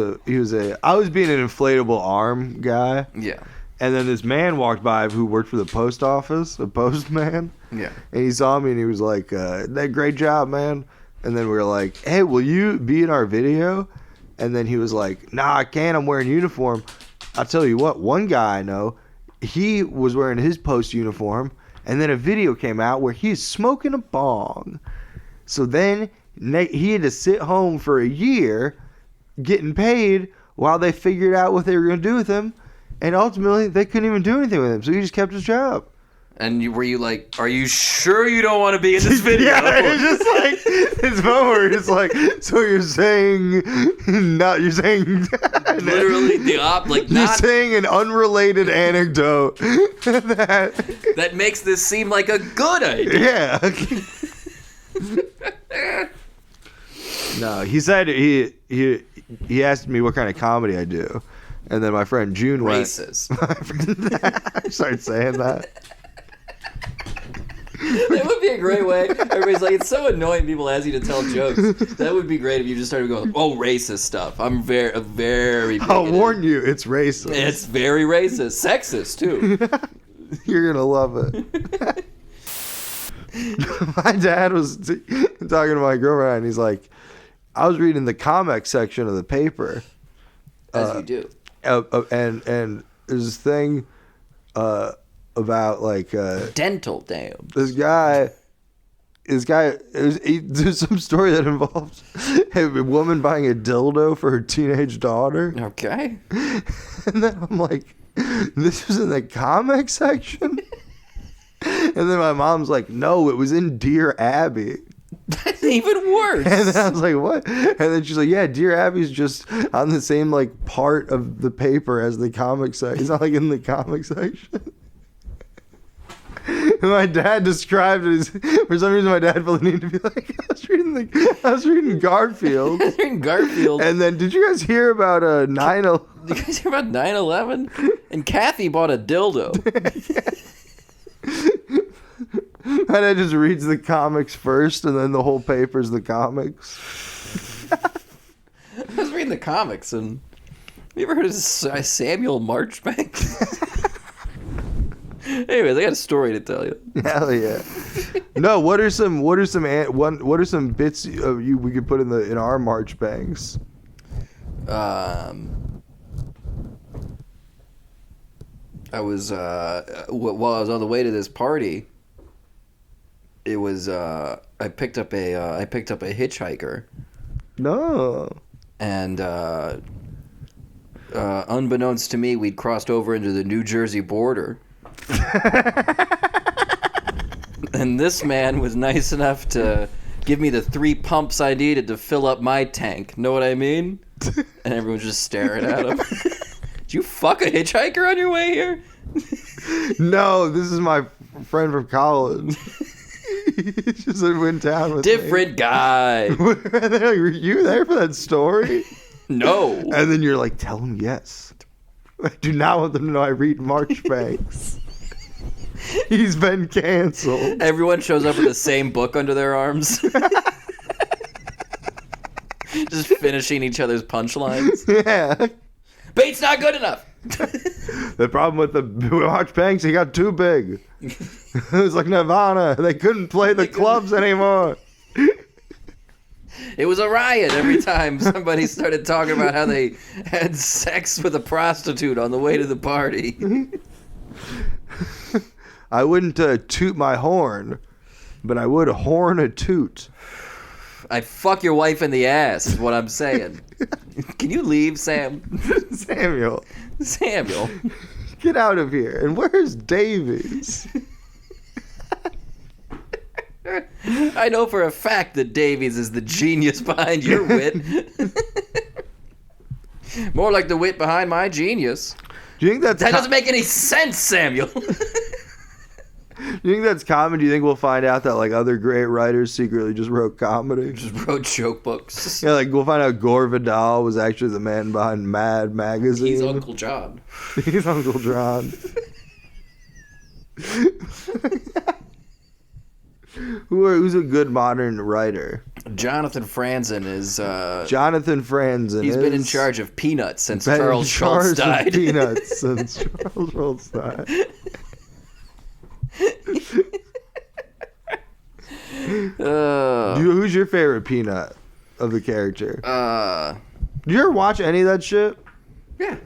being an inflatable arm guy. Yeah. And then this man walked by who worked for the post office, a postman. Yeah. And he saw me and he was like, great job, man. And then we were like, hey, will you be in our video? And then he was like, nah, I can't. I'm wearing uniform. I'll tell you what, one guy I know, he was wearing his post uniform. And then a video came out where he's smoking a bong. So then he had to sit home for a year getting paid while they figured out what they were going to do with him. And ultimately, they couldn't even do anything with him, so he just kept his job. And were you like, are you sure you don't want to be in this video? Yeah, it's just like, this moment where it's like, so you're saying, you're saying... Literally, you're saying an unrelated anecdote that makes this seem like a good idea. Yeah. No, he said, he asked me what kind of comedy I do. And then my friend June went... Racist. I started saying that. That would be a great way. Everybody's like, it's so annoying people ask you to tell jokes. That would be great if you just started going, oh, racist stuff. I'm very bigoted. I'll warn you, it's racist. It's very racist. Sexist, too. You're going to love it. My dad was talking to my girlfriend, and he's like, I was reading the comic section of the paper. As you do. And there's this thing about like dental dam. This guy there's some story that involves a woman buying a dildo for her teenage daughter. Okay. And then I'm like, this was in the comic section? And then my mom's like, no, it was in Dear Abby. That's even worse. And then I was like, what? And then she's like, yeah, Dear Abby's just on the same like part of the paper as the comic section. It's not like in the comic section. And my dad described it as, for some reason my dad felt the need to be like, I was reading Garfield. I was reading Garfield. And then, did you guys hear about 9/11? Did you guys hear about 9/11? And Kathy bought a dildo. My dad just reads the comics first, and then the whole paper's the comics. I was reading the comics, and you ever heard of Samuel Marchbanks? Anyways, I got a story to tell you. Hell yeah! No, what are some bits of you we could put in our marchbanks? I was while I was on the way to this party. It was I picked up a hitchhiker. No. And unbeknownst to me, we'd crossed over into the New Jersey border. And this man was nice enough to give me the 3 pumps I needed to fill up my tank. Know what I mean? And everyone's just staring at him. Did you fuck a hitchhiker on your way here? No, this is my friend from college. He just went down with different me. Guy. Were you there for that story? No. And then you're like, tell him yes. I do not want them to know I read marchbanks. He's been canceled. Everyone shows up with the same book under their arms. Just finishing each other's punchlines. Yeah. Bait's not good enough. The problem with the marchbanks, he got too big. It was like Nirvana. They couldn't play the clubs anymore. It was a riot every time somebody started talking about how they had sex with a prostitute on the way to the party. I wouldn't toot my horn, but I would horn a toot. I'd fuck your wife in the ass, is what I'm saying. Can you leave, Sam? Samuel. Get out of here. And where's Davies? I know for a fact that Davies is the genius behind your wit. More like the wit behind my genius. Do you think that doesn't make any sense, Samuel? Do you think that's common? Do you think we'll find out that like other great writers secretly just wrote comedy? Just wrote joke books. Yeah, like we'll find out Gore Vidal was actually the man behind Mad Magazine. He's Uncle John. He's Uncle John. Who's a good modern writer? Jonathan Franzen is. Jonathan Franzen. He's been in charge of Peanuts since Charles Schultz died. Peanuts since Charles Schultz died. Who's your favorite Peanut of the character? Do you ever watch any of that shit? Yeah.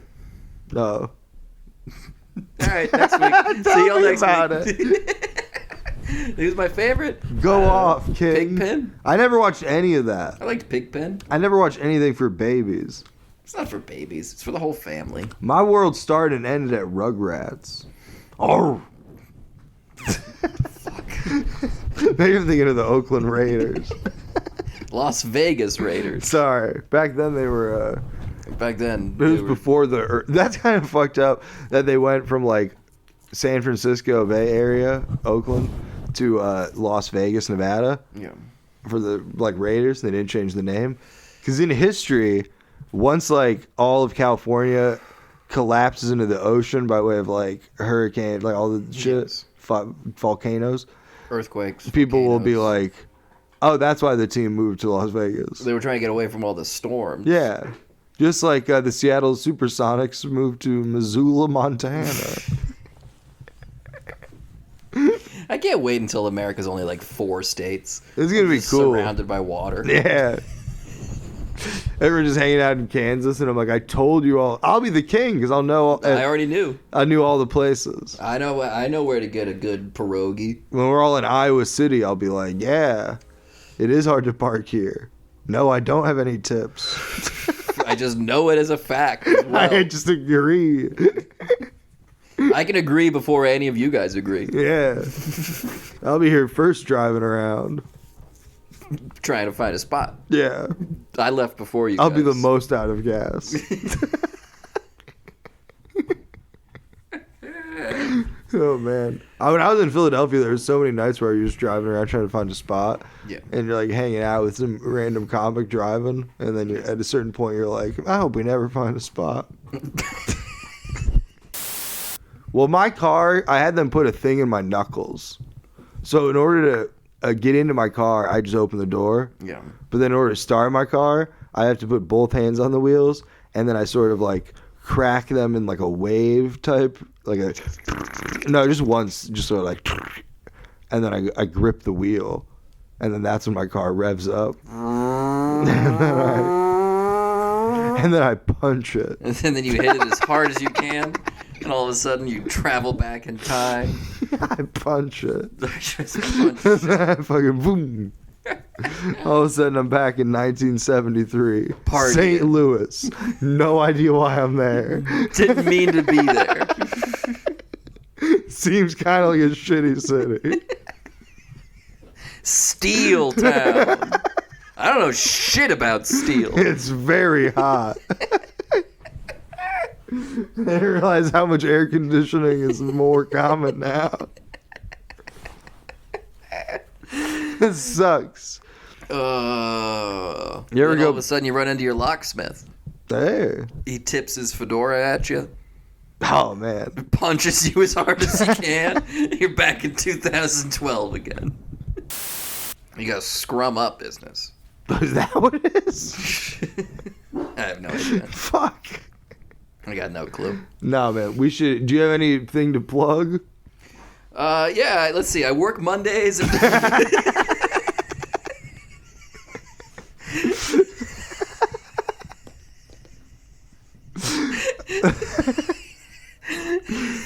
No. All right, next week. See you next week. Who's my favorite? Go off, kid. Pigpen? I never watched any of that. I liked Pigpen. I never watched anything for babies. It's not for babies. It's for the whole family. My world started and ended at Rugrats. Oh. Fuck. Maybe I'm thinking of the Oakland Raiders. Las Vegas Raiders. Sorry. Back then they were... Back then. It was before the... That's kind of fucked up that they went from like San Francisco Bay Area, Oakland, to Las Vegas, Nevada. Yeah. For the like Raiders. They didn't change the name. Because in history, once like all of California collapses into the ocean by way of like hurricane, like all the shit, volcanoes, earthquakes, people will be like, oh, that's why the team moved to Las Vegas. They were trying to get away from all the storms. Yeah. Just like the Seattle Supersonics moved to Missoula, Montana. I can't wait until America's only like 4 states. It's going to be cool. Surrounded by water. Yeah. Everyone just hanging out in Kansas, and I'm like, I told you all. I'll be the king because I'll know. I already knew. I knew all the places. I know where to get a good pierogi. When we're all in Iowa City, I'll be like, yeah, it is hard to park here. No, I don't have any tips. I just know it as a fact as well. I just agree. I can agree before any of you guys agree. Yeah. I'll be here first driving around. Trying to find a spot. Yeah. I left before you I'll guys. be the most out of gas. Oh, man. When I was in Philadelphia, there was so many nights where you were just driving around trying to find a spot. Yeah. And you're like hanging out with some random comic driving. And then at a certain point, you're like, I hope we never find a spot. Well, my car, I had them put a thing in my knuckles. So in order to get into my car, I just open the door. Yeah. But then in order to start my car, I have to put both hands on the wheels. And then I sort of like crack them in like a wave type. Like a... No, just once. Just sort of like... And then I grip the wheel. And then that's when my car revs up. And then I punch it. And then you hit it as hard as you can. And all of a sudden you travel back in time. I punch it. Just punch it. Fucking boom. All of a sudden I'm back in 1973. Party. St. Louis. No idea why I'm there. Didn't mean to be there. Seems kind of like a shitty city. Steel Town. I don't know shit about steel. It's very hot. I didn't realize how much air conditioning is more common now. It sucks. You ever go? All of a sudden you run into your locksmith. Hey. He tips his fedora at you. Oh, man. Punches you as hard as he can. You're back in 2012 again. You got scrum up business. Is that what it is? I have no idea. Fuck. I got no clue. No, man. We should. Do you have anything to plug? Yeah, let's see. I work Mondays.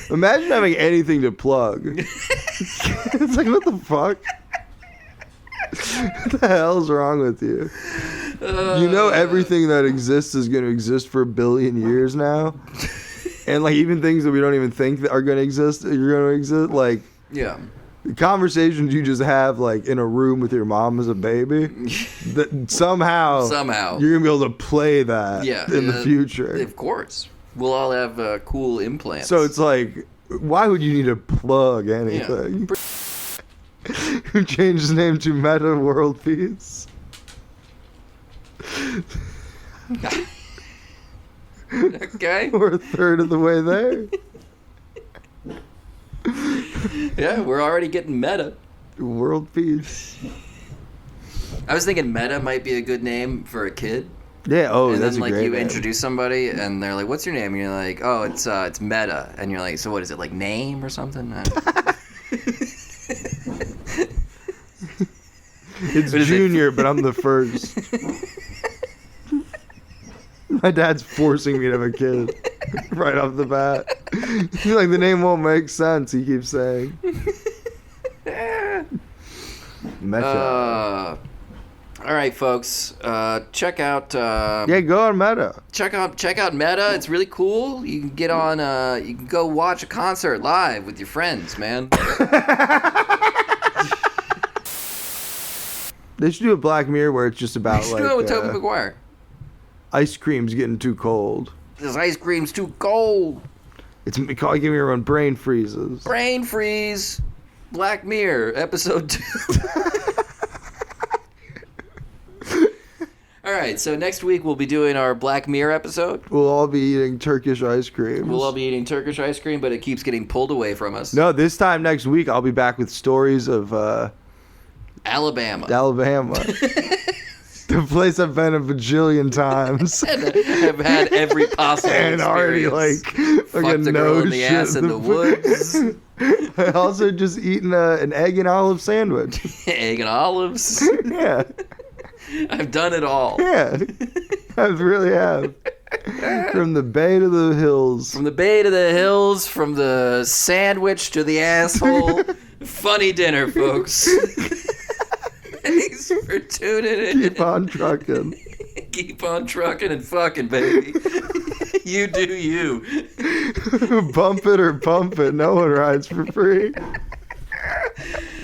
Imagine having anything to plug. It's like, what the fuck? What the hell's wrong with you? You know everything that exists is going to exist for 1 billion years now? And, like, even things that we don't even think that are going to exist, you're going to exist. Like, Yeah. the conversations you just have, like, in a room with your mom as a baby, that somehow you're going to be able to play that in the future. Of course. We'll all have cool implants. So it's like, why would you need to plug anything? Who changed his name to Meta World Peace? Okay. We're a third of the way there. Yeah, we're already getting meta. World Peace. I was thinking meta might be a good name for a kid. Yeah, oh, And that's then, a like, great you name. introduce somebody, and they're like, "What's your name?" And you're like, "Oh, it's Meta." And you're like, "So what is it, like name or something?" It's Junior, but I'm the first. My dad's forcing me to have a kid right off the bat. He's like, the name won't make sense, he keeps saying. Meta. All right, folks. Check out. Yeah, go on Meta. Check out Meta. It's really cool. You can get on. You can go watch a concert live with your friends, man. They should do a Black Mirror where it's just about You should like do it with Tobey Maguire. ice cream's getting too cold. This ice cream's too cold. It's giving everyone brain freezes. Brain freeze. Black Mirror episode 2. All right, so next week we'll be doing our Black Mirror episode. We'll all be eating Turkish ice cream. We'll all be eating Turkish ice cream, but it keeps getting pulled away from us. No, this time next week I'll be back with stories of Alabama. The place I've been a bajillion times. And I've had every possible And already experience. like Fucked a girl in the ass in the woods. I also just eaten an egg and olive sandwich. Egg and olives. Yeah. I've done it all. Yeah. I really have. From the bay to the hills. From the bay to the hills, from the sandwich to the asshole. Funny dinner, folks. Thanks for tuning in. Keep on trucking. Keep on trucking and fucking, baby. You do you. Bump it or pump it. No one rides for free.